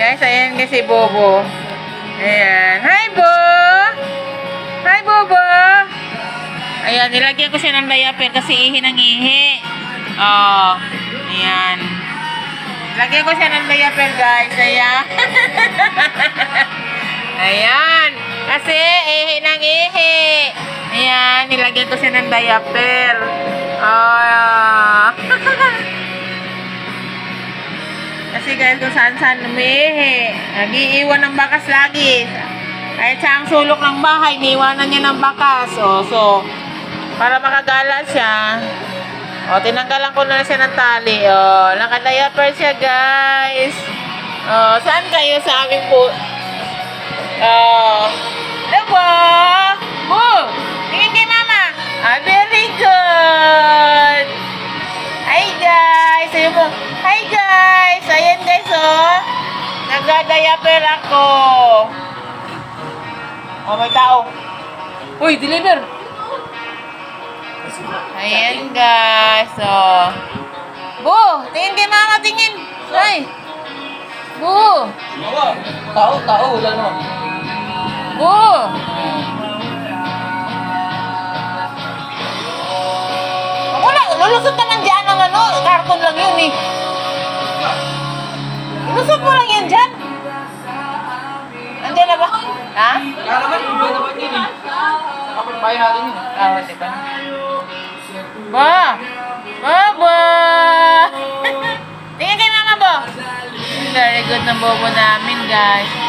guys, ayan kasi Bobo. Ayan. Hi, Bo! Hi, Bobo! Ayan, nilagyan ko siya ng diaper kasi ihi ng ihi. Oh, ayan. Lagyan ko siya ng diaper, guys. Ayan. Ayan. Kasi ihi ng ihi. Ayan, nilagyan ko siya ng diaper. Oh. Kasi guys, kung saan-saan umihi. Nag-iiwan ng bakas lagi. Kahit sa ang sulok ng bahay, niiwanan niya ng bakas. O, so, para makagala siya. O, tinanggalan ko na siya ng tali. O, naka-diaper siya, guys. O, saan kayo sa aming po? O, diba? Oh, tingin kay mama. Ah, very good. Hi, guys. Ayun po. Hi, guys. Ayan, guys, oh. Nag-diaper ako. Oh, may tao. Uy, deliver. Ayan, guys. Oh. Bu, tingin kay mama, tingin. Ay. Bu. Tao, wala naman. Bu. Wala, lulusot naman dyan ng ano, karton lang yun eh. Lulusot mo lang yan dyan. Andiyan na ba? Ha? Kaya naman, iba naman yun eh. Kapag bayan natin yun. Ah, diba? Ba! Bobo! Tingnan kay mama, Bo! Very good ng Bobo namin, guys.